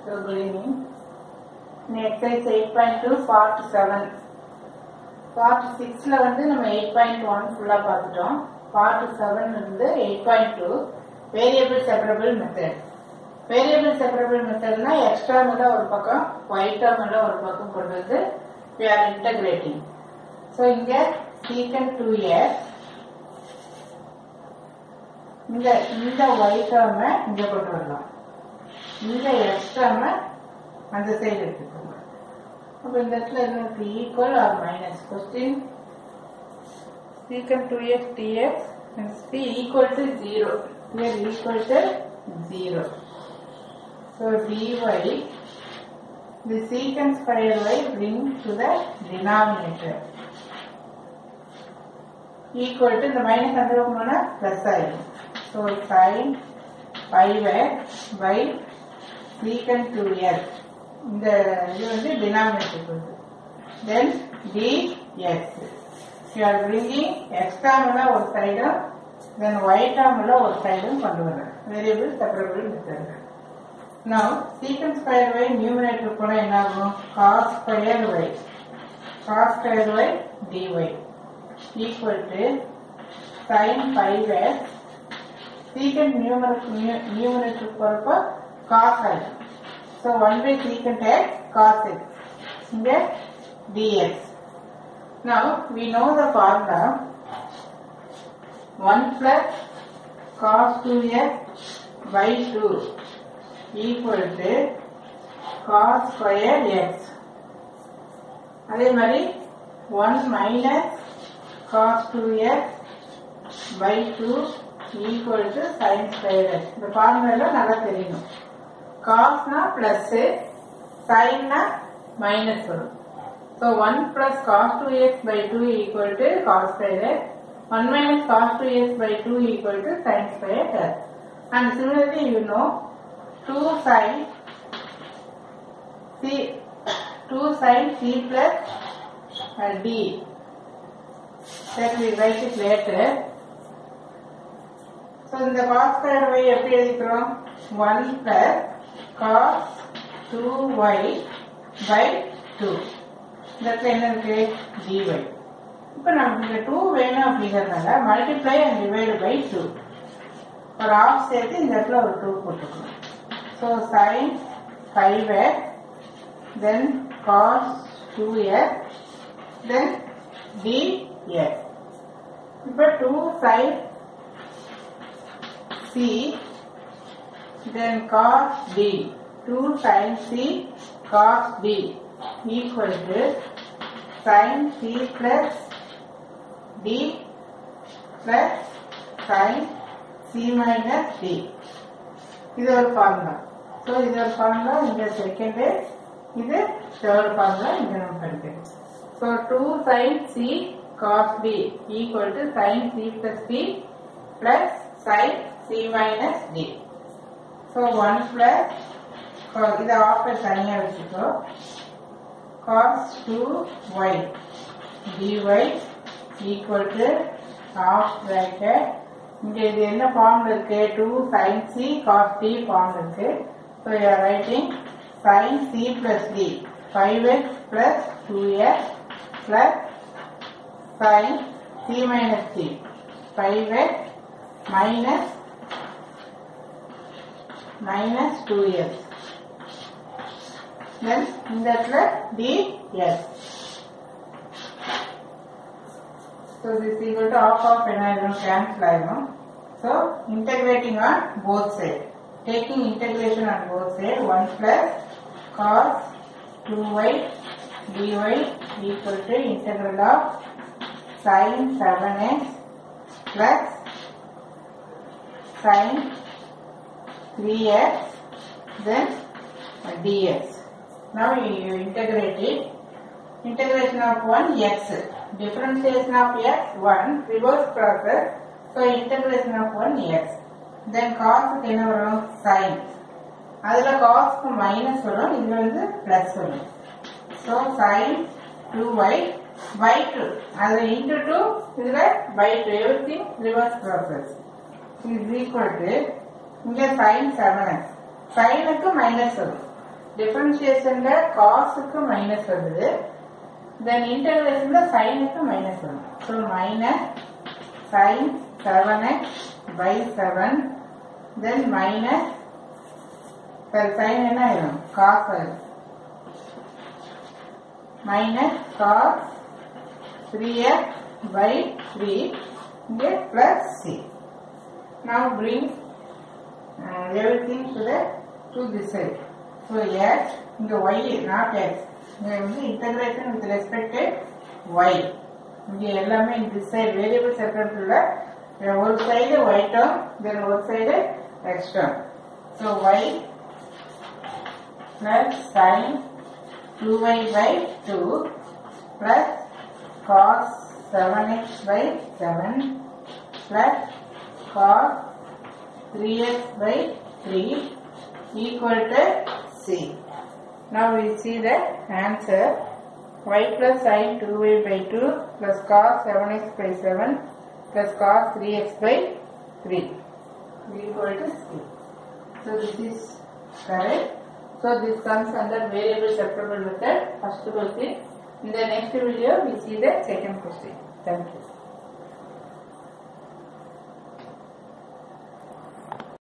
So good evening. In exercise 8.2 part 7. Part 6 ல வந்து நம்ம 8.1 ஃபுல்லா பார்த்துட்டோம். Part 7 இருந்து 8.2 variable separable method. Variable separable methodனா x term எல்லாம் ஒரு பக்கம் y term எல்லாம் ஒரு பக்கம் கொண்டு வந்து we are integrating. So இங்க secant 2x இந்த y term இங்க கொண்டு வரலாம். இந்த x term அந்த சைடு எடுத்துக்கோங்க. அப்ப இந்த இடத்துல என்ன இருக்கு ஈக்குவல் ஆர் மைனஸ் கொஸ்டின் secant 2x dx and c equal to 0. Here equal to 0. So dy the secant square y bring to the denominator equal to the minus under போனா plus ஆயிடும். So sin 5x by secant 2x இந்த இது வந்து denominator போகுது. Then dx you are bringing x term ஒரு சைடும் then y term ஒரு சைடும் கொண்டு வர variable separable method. Now secant square y numerator போனா என்ன ஆகும் cos square y dy equal to sin 5x secant numerator போறப்ப cos ஆயிடும். So 1 by secant x cos x இங்க dx. Now we know the formula 1 plus cos 2x by 2 equal to cos square x. அதே மாதிரி 1 minus cos 2x by 2 equal to sin square x. இந்த formula நல்லா தெரியணும். cos na plus sin na minus வரும். So 1 plus cos 2x by 2 equal to cos square x. 1 minus cos 2x by 2 equal to sin square x. And similarly you know 2 sin c plus d. That we write it later. So in the cos square y எப்படி எழுதிக்கிறோம் 1 plus cos 2y by 2 இந்த இடத்துல என்ன இருக்கு dy. இப்போ நமக்கு இந்த 2 வேணும் அப்படிங்கிறதுனால மல்டிப்ளை அண்ட் டிவைட் பை 2 ஒரு ஆஃப் சேர்த்து இந்த இடத்துல ஒரு 2 போட்டுக்கணும். So sin 5x then cos 2x then dx. இப்போ 2 sin c then cos d 2 sin c cos d equal to sin c plus d plus sin c minus d. இது ஒரு formula. So இது ஒரு ஃபார்முலா இந்த second இது third formula இங்க நம்ம படிக்கணும். So 2 sin c cos d equal to sin c plus d plus sin c minus d. So 1 plus இதை ஆஃபர் தனியாக வச்சுக்கோ cos 2y dy equal to half bracket இங்க இது என்ன ஃபார்ம் இருக்கு 2 sin c cos d form இருக்கு. So you are writing sin c plus d 5x plus 2x plus sin c minus d 5x minus 2x. Then இந்த இடத்துல dx. So this equal to half என்ன ஆயிடும் cancel ஆயிடும். So integrating on both sides. Taking integration on both sides 1 plus cos 2y dy equal to integral of sin 7x plus sin 3x then dx. Now you integrate it. Integration of 1 x. Differentiation of x 1 reverse process. So integration of 1 x. Then cos என்ன வரும் sin. அதுல cos minus வரும் இங்க வந்து plus வரும். So sin 2y by 2. அதுல into 2 இதுல by 2 everything reverse process. Is equal to இங்க sin 7x. Sin க்கு minus வரும். டிஃபரன்ஷியேஷன்ல காசுக்கு மைனஸ் வருது, தென் இன்டகிரேஷன்ல சைனுக்கு மைனஸ் வரும். So minus sine 7x/7, then minus sine என்ன ஆயிரும் காஸ் ஆயிரும், மைனஸ் காஸ் 3x/3 இங்கே plus C. Now bring everything to this side. So x இங்க y not x, இங்க வந்து integration with respect to y. இங்க எல்லாமே this side variable separate உள்ள ஒரு சைடு y term, then ஒரு side x term. So y plus sin 2y/2 plus cos 7x/7 plus cos 3x/3 equal to C. Now we see the answer. Y plus sin 2y/2 plus cos 7x/7 plus cos 3x/3 equal to C. So this is correct. So this comes under variable separable method. First question. In the next video we see the second question. Thank you.